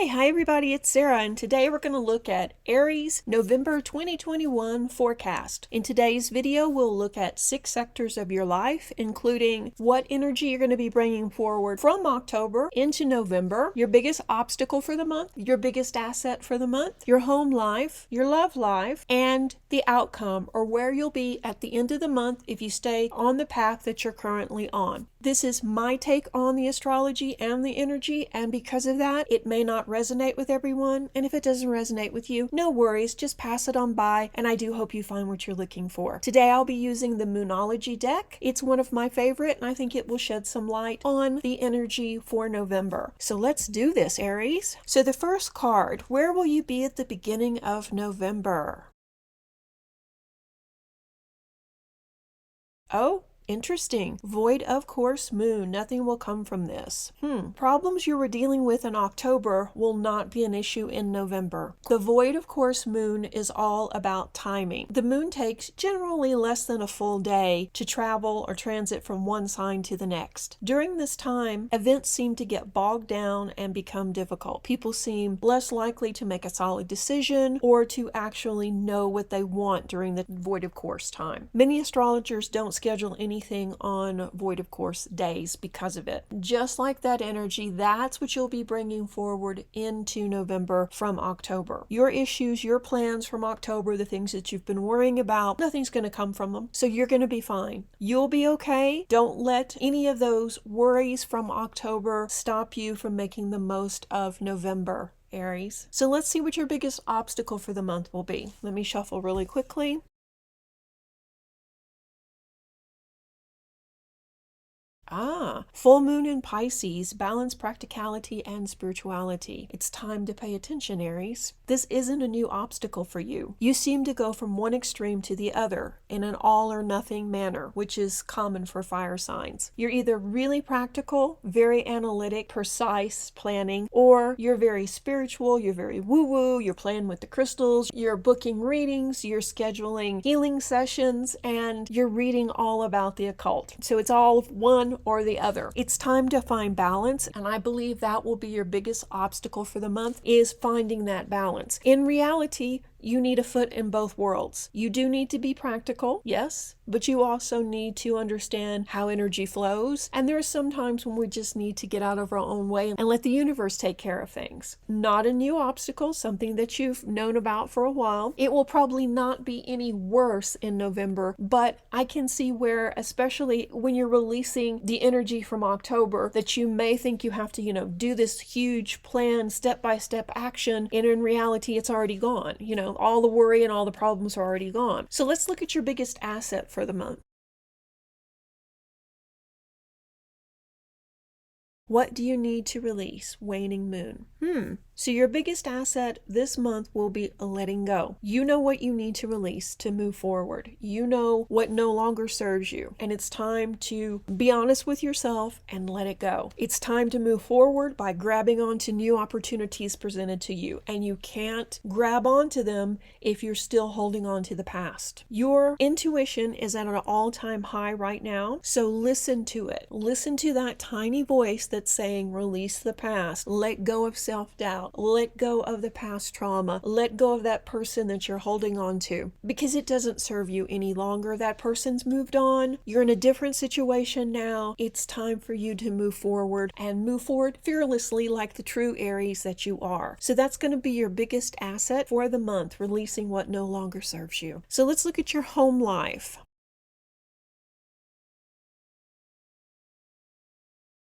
Hi everybody, it's Sarah, and today we're going to look at Aries November 2021 forecast. In today's video, we'll look at 6 sectors of your life, including what energy you're going to be bringing forward from October into November, your biggest obstacle for the month, your biggest asset for the month, your home life, your love life, and the outcome, or where you'll be at the end of the month if you stay on the path that you're currently on. This is my take on the astrology and the energy, and because of that, it may not resonate with everyone, and if it doesn't resonate with you, no worries, just pass it on by, and I do hope you find what you're looking for. Today I'll be using the Moonology deck. It's one of my favorite, and I think it will shed some light on the energy for November. So let's do this, Aries. So the first card, where will you be at the beginning of November? Oh, interesting. Void of course moon. Nothing will come from this. Problems you were dealing with in October will not be an issue in November. The void of course moon is all about timing. The moon takes generally less than a full day to travel or transit from one sign to the next. During this time, events seem to get bogged down and become difficult. People seem less likely to make a solid decision or to actually know what they want during the void of course time. Many astrologers don't schedule anything on void of course days because of it. Just like that energy, that's what you'll be bringing forward into November from October. Your issues, your plans from October, the things that you've been worrying about, nothing's going to come from them. So you're going to be fine. You'll be okay. Don't let any of those worries from October stop you from making the most of November, Aries. So let's see what your biggest obstacle for the month will be. Let me shuffle really quickly. Full moon in Pisces, balance practicality and spirituality. It's time to pay attention, Aries. This isn't a new obstacle for you. You seem to go from one extreme to the other in an all or nothing manner, which is common for fire signs. You're either really practical, very analytic, precise planning, or you're very spiritual, you're very woo-woo, you're playing with the crystals, you're booking readings, you're scheduling healing sessions, and you're reading all about the occult. So it's all one or the other. It's time to find balance, and I believe that will be your biggest obstacle for the month, is finding that balance. In reality, you need a foot in both worlds. You do need to be practical, yes, but you also need to understand how energy flows. And there are some times when we just need to get out of our own way and let the universe take care of things. Not a new obstacle, something that you've known about for a while. It will probably not be any worse in November, but I can see where, especially when you're releasing the energy from October, that you may think you have to, do this huge plan, step-by-step action, and in reality, it's already gone. All the worry and all the problems are already gone. So let's look at your biggest asset for the month. What do you need to release? Waning moon. So your biggest asset this month will be letting go. You know what you need to release to move forward. You know what no longer serves you. And it's time to be honest with yourself and let it go. It's time to move forward by grabbing onto new opportunities presented to you. And you can't grab onto them if you're still holding on to the past. Your intuition is at an all-time high right now. So listen to it. Listen to that tiny voice that's saying, release the past. Let go of self-doubt. Let go of the past trauma. Let go of that person that you're holding on to, because it doesn't serve you any longer. That person's moved on. You're in a different situation now. It's time for you to move forward, and move forward fearlessly like the true Aries that you are. So that's going to be your biggest asset for the month, releasing what no longer serves you. So let's look at your home life.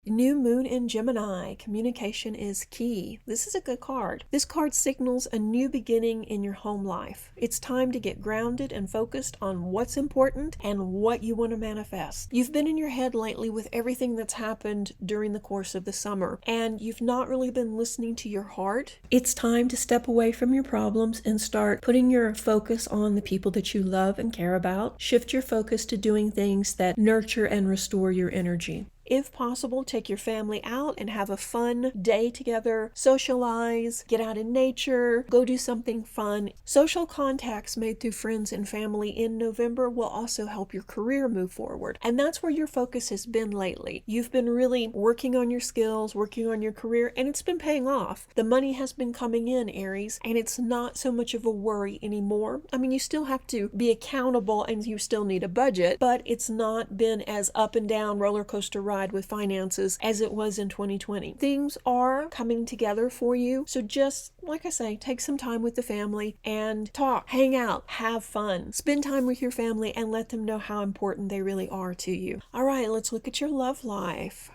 New moon in Gemini. Communication is key. This is a good card. This card signals a new beginning in your home life. It's time to get grounded and focused on what's important and what you want to manifest. You've been in your head lately with everything that's happened during the course of the summer, and you've not really been listening to your heart. It's time to step away from your problems and start putting your focus on the people that you love and care about. Shift your focus to doing things that nurture and restore your energy. If possible, take your family out and have a fun day together, socialize, get out in nature, go do something fun. Social contacts made through friends and family in November will also help your career move forward. And that's where your focus has been lately. You've been really working on your skills, working on your career, and it's been paying off. The money has been coming in, Aries, and it's not so much of a worry anymore. I mean, you still have to be accountable and you still need a budget, but it's not been as up and down roller coaster ride with finances as it was in 2020. Things are coming together for you. So just, like I say, take some time with the family and talk, hang out, have fun, spend time with your family and let them know how important they really are to you. All right, let's look at your love life.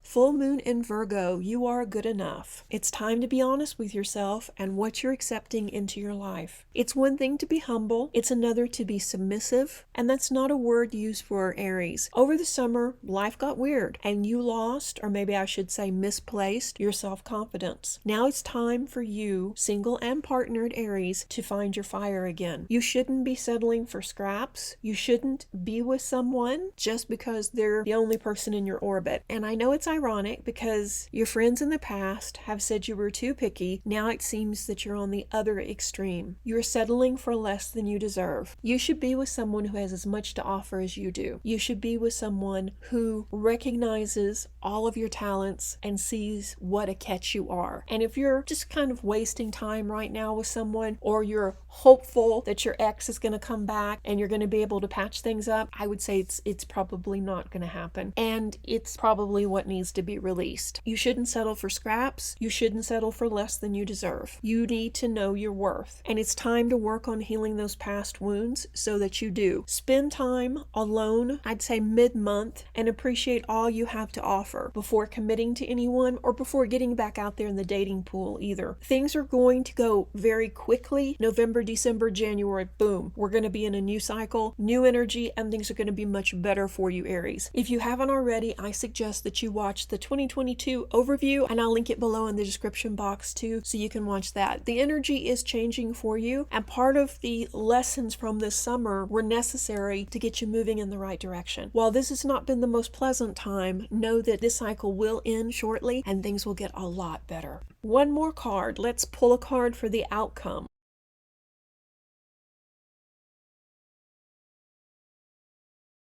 Full moon in Virgo, you are good enough. It's time to be honest with yourself and what you're accepting into your life. It's one thing to be humble, it's another to be submissive, and that's not a word used for Aries. Over the summer, life got weird, and you lost, or maybe I should say misplaced, your self-confidence. Now it's time for you, single and partnered Aries, to find your fire again. You shouldn't be settling for scraps. You shouldn't be with someone just because they're the only person in your orbit. And I know it's ironic because your friends in the past have said you were too picky. Now it seems that you're on the other extreme. You're settling for less than you deserve. You should be with someone who has as much to offer as you do. You should be with someone who recognizes all of your talents and sees what a catch you are. And if you're just kind of wasting time right now with someone, or you're hopeful that your ex is going to come back and you're going to be able to patch things up, I would say it's probably not going to happen. And it's probably what needs to be released. You shouldn't settle for scraps. You shouldn't settle for less than you deserve. You need to know your worth. And it's time to work on healing those past wounds so that you do. Spend time alone, I'd say mid-month, and appreciate all you have to offer before committing to anyone or before getting back out there in the dating pool either. Things are going to go very quickly. November, December, January, boom. We're going to be in a new cycle, new energy, and things are going to be much better for you, Aries. If you haven't already, I suggest that you watch the 2022 overview, and I'll link it below in the description box too, so you can watch that. The energy is changing for you, and part of the lessons from this summer were necessary to get you moving in the right direction. While this has not been the most pleasant time, know that this cycle will end shortly and things will get a lot better. One more card. Let's pull a card for the outcome.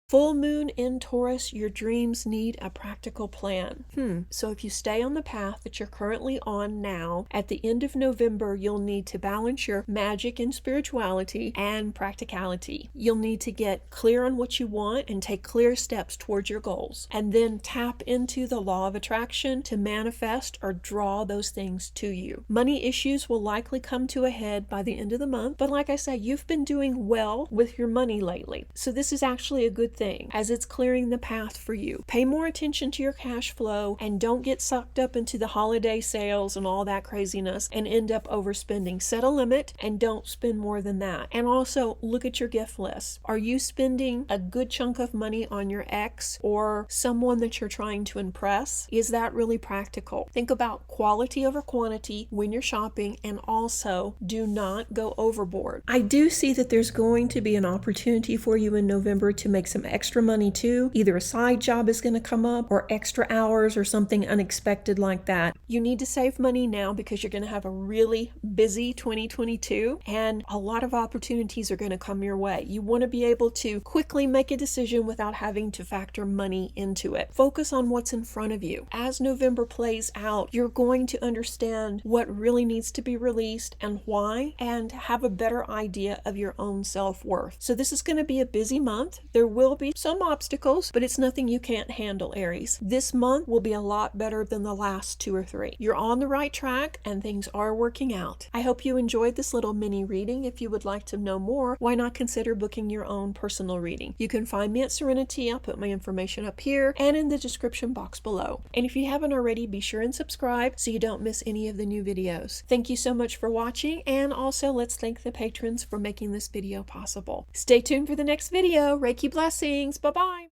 Full moon in Taurus, your dreams need a practical plan. So if you stay on the path that you're currently on now, at the end of November, you'll need to balance your magic and spirituality and practicality. You'll need to get clear on what you want and take clear steps towards your goals. And then tap into the law of attraction to manifest or draw those things to you. Money issues will likely come to a head by the end of the month, but like I say, you've been doing well with your money lately. So this is actually a good thing, as it's clearing the path for you. Pay more attention to your cash flow and don't get sucked up into the holiday sales and all that craziness and end up overspending. Set a limit and don't spend more than that. And also look at your gift list. Are you spending a good chunk of money on your ex or someone that you're trying to impress? Is that really practical? Think about quality over quantity when you're shopping, and also do not go overboard. I do see that there's going to be an opportunity for you in November to make some extra money too. Either a side job is going to come up or extra hours or something unexpected like that. You need to save money now because you're going to have a really busy 2022 and a lot of opportunities are going to come your way. You want to be able to quickly make a decision without having to factor money into it. Focus on what's in front of you. As November plays out, you're going to understand what really needs to be released and why, and have a better idea of your own self-worth. So this is going to be a busy month. There will be some obstacles, but it's nothing you can't handle, Aries. This month will be a lot better than the last 2 or 3. You're on the right track and things are working out. I hope you enjoyed this little mini reading. If you would like to know more, why not consider booking your own personal reading? You can find me at Serenity. I'll put my information up here and in the description box below. And if you haven't already, be sure and subscribe so you don't miss any of the new videos. Thank you so much for watching, and also let's thank the patrons for making this video possible. Stay tuned for the next video. Reiki blessings. Bye-bye.